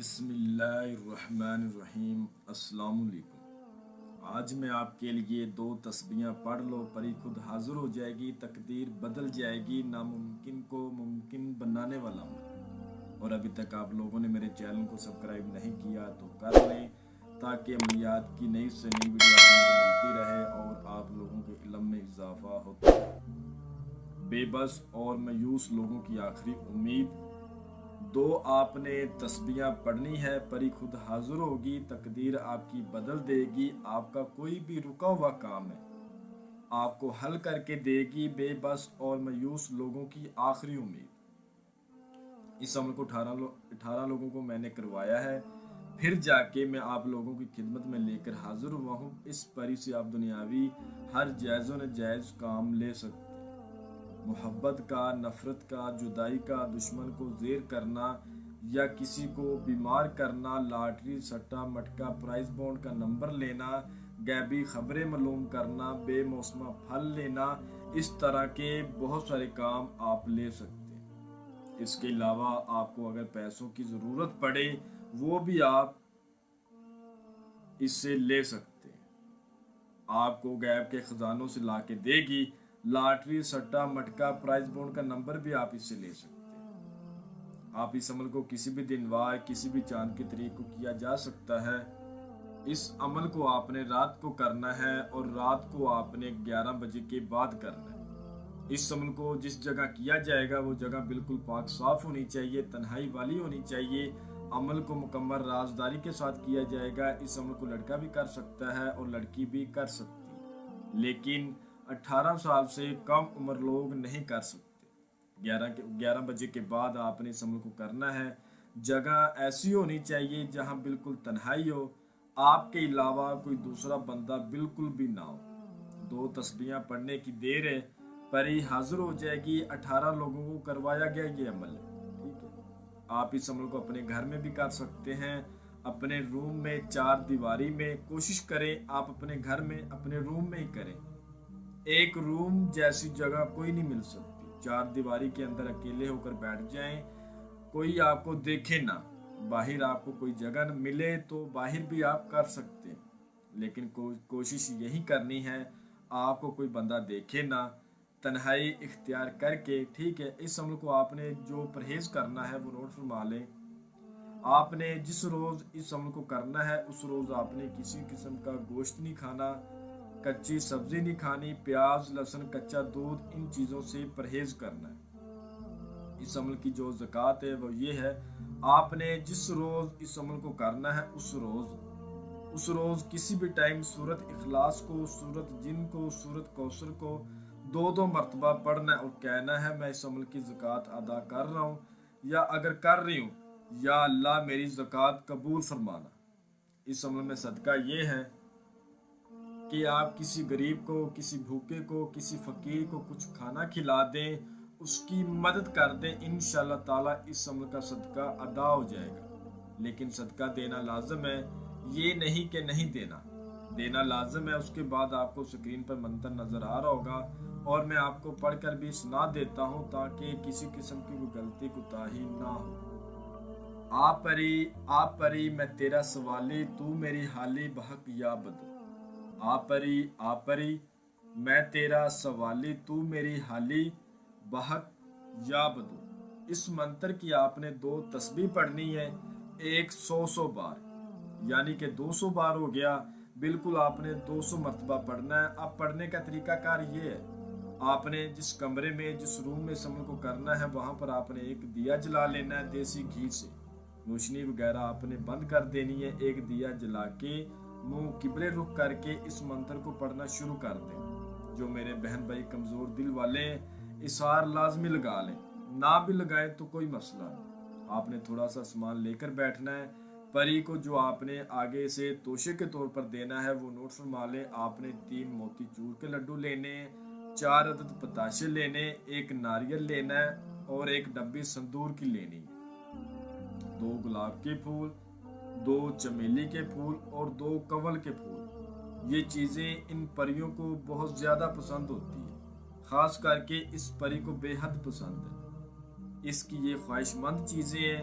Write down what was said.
بسم اللہ الرحمن الرحیم۔ السلام علیکم۔ آج میں آپ کے لیے 2 تسبیحاں پڑھ لو، پری خود حاضر ہو جائے گی، تقدیر بدل جائے گی، ناممکن کو ممکن بنانے والا ہوں۔ اور ابھی تک آپ لوگوں نے میرے چینل کو سبسکرائب نہیں کیا تو کر لیں تاکہ عملیات کی نئی سے نئی ویڈیو آپ کو ملتی رہے اور آپ لوگوں کے علم میں اضافہ ہوتا ہے۔ بے بس اور مایوس لوگوں کی آخری امید۔ 2 آپ نے تسبیحاں پڑھنی ہے، پری خود حاضر ہوگی، تقدیر آپ کی بدل دے گی، آپ کا کوئی بھی رکا ہوا کام ہے آپ کو حل کر کے دے گی۔ بے بس اور مایوس لوگوں کی آخری امید۔ اس عمل کو 18 لوگوں کو میں نے کروایا ہے، پھر جا کے میں آپ لوگوں کی خدمت میں لے کر حاضر ہوا ہوں۔ اس پری سے آپ دنیاوی ہر جائز و ناجائز کام لے سکتے، محبت کا، نفرت کا، جدائی کا، دشمن کو زیر کرنا یا کسی کو بیمار کرنا، لاٹری، سٹا مٹکا، پرائز بونڈ کا نمبر لینا، غیبی خبریں معلوم کرنا، بے موسمہ پھل لینا، اس طرح کے بہت سارے کام آپ لے سکتے ہیں۔ اس کے علاوہ آپ کو اگر پیسوں کی ضرورت پڑے وہ بھی آپ اس سے لے سکتے ہیں، آپ کو غیب کے خزانوں سے لا کے دے گی۔ لاٹری، سٹا مٹکا، پرائز بونڈ کا نمبر بھی آپ اس سے لے سکتے ہیں۔ آپ اس عمل کو کسی بھی دن وار، کسی بھی چاند کی تاریخ کو کیا جا سکتا ہے۔ اس عمل کو آپ نے رات کو کرنا ہے اور رات کو آپ نے 11 بجے کے بعد کرنا ہے۔ اس عمل کو جس جگہ کیا جائے گا وہ جگہ بالکل پاک صاف ہونی چاہیے، تنہائی والی ہونی چاہیے۔ عمل کو مکمل رازداری کے ساتھ کیا جائے گا۔ اس عمل کو لڑکا بھی کر سکتا ہے اور لڑکی بھی کر سکتی ہے، لیکن 18 سال سے کم عمر لوگ نہیں کر سکتے۔ 11 بجے کے بعد آپ نے اس عمل کو کرنا ہے۔ جگہ ایسی ہونی چاہیے جہاں بالکل تنہائی ہو، آپ کے علاوہ کوئی دوسرا بندہ بالکل بھی نہ ہو۔ 2 تسبیحاں پڑھنے کی دیر ہے، پری حاضر ہو جائے گی۔ 18 لوگوں کو کروایا گیا یہ عمل ہے، ٹھیک ہے۔ آپ اس عمل کو اپنے گھر میں بھی کر سکتے ہیں، اپنے روم میں 4 دیواری میں۔ کوشش کریں آپ اپنے گھر میں اپنے روم میں ہی کریں، ایک روم جیسی جگہ کوئی نہیں مل سکتی۔ 4 دیواری کے اندر اکیلے ہو کر بیٹھ جائیں، کوئی آپ کو دیکھے نہ۔ باہر آپ کو کوئی جگہ نہ ملے تو باہر بھی آپ کر سکتے ہیں، لیکن کوشش یہی کرنی ہے آپ کو کوئی بندہ دیکھے نہ، تنہائی اختیار کر کے، ٹھیک ہے۔ اس عمل کو آپ نے جو پرہیز کرنا ہے وہ نوٹ فرما لیں۔ آپ نے جس روز اس عمل کو کرنا ہے اس روز آپ نے کسی قسم کا گوشت نہیں کھانا، کچی سبزی نہیں کھانی، پیاز، لہسن، کچا دودھ، ان چیزوں سے پرہیز کرنا ہے۔ اس عمل کی جو زکوٰۃ ہے وہ یہ ہے، آپ نے جس روز اس عمل کو کرنا ہے اس روز کسی بھی ٹائم سورت اخلاص کو، سورت جن کو، سورت کوثر کو 2 مرتبہ پڑھنا ہے اور کہنا ہے میں اس عمل کی زکوٰۃ ادا کر رہا ہوں، یا اگر کر رہی ہوں یا اللہ میری زکوٰۃ قبول فرمانا۔ اس عمل میں صدقہ یہ ہے کہ آپ کسی غریب کو، کسی بھوکے کو، کسی فقیر کو کچھ کھانا کھلا دیں، اس کی مدد کر دیں، انشاءاللہ تعالیٰ اس عمل کا صدقہ ادا ہو جائے گا۔ لیکن صدقہ دینا لازم ہے، یہ نہیں کہ نہیں دینا لازم ہے۔ اس کے بعد آپ کو سکرین پر منتر نظر آ رہا ہوگا اور میں آپ کو پڑھ کر بھی سنا دیتا ہوں تاکہ کسی قسم کی کوئی غلطی کوتاہی نہ ہو۔ آپ پری میں تیرا سوالی، تو میری حالی بحق یا بدو۔ آپ پری میں تیرا سوالی، تو میری حالی بحق یا بدو۔ اس منتر کی آپ نے 2 تسبیح پڑھنی ہے، ایک 100 بار، یعنی کہ 200 بار ہو گیا، بالکل آپ نے 200 مرتبہ پڑھنا ہے۔ اب پڑھنے کا طریقہ کار یہ ہے، آپ نے جس کمرے میں، جس روم میں اس عمل کو کرنا ہے وہاں پر آپ نے ایک دیا جلا لینا ہے، دیسی گھی سے روشنی وغیرہ آپ نے بند کر دینی ہے۔ ایک دیا جلا کے منہ قبلے رخ کر کے اس منتر کو پڑھنا شروع کر دیں۔ جو میرے بہن بھائی کمزور دل والے ہیں اسار لازمی لگا لیں، نہ بھی لگائیں تو کوئی مسئلہ نہیں۔ آپ نے تھوڑا سا سامان لے کر بیٹھنا ہے۔ پری کو جو آپ نے آگے سے توشے کے طور پر دینا ہے وہ نوٹ فرما لیں۔ آپ نے 3 موتی چور کے لڈو لینے ہیں، 4 عدد پتاشے لینے، 1 ناریل لینا ہے اور 1 ڈبی سندور کی لینی ہے، 2 گلاب کے پھول، 2 چمیلی کے پھول اور 2 کنول کے پھول۔ یہ چیزیں ان پریوں کو بہت زیادہ پسند ہوتی ہیں، خاص کر کے اس پری کو بے حد پسند ہے۔ اس کی یہ خواہش مند چیزیں ہیں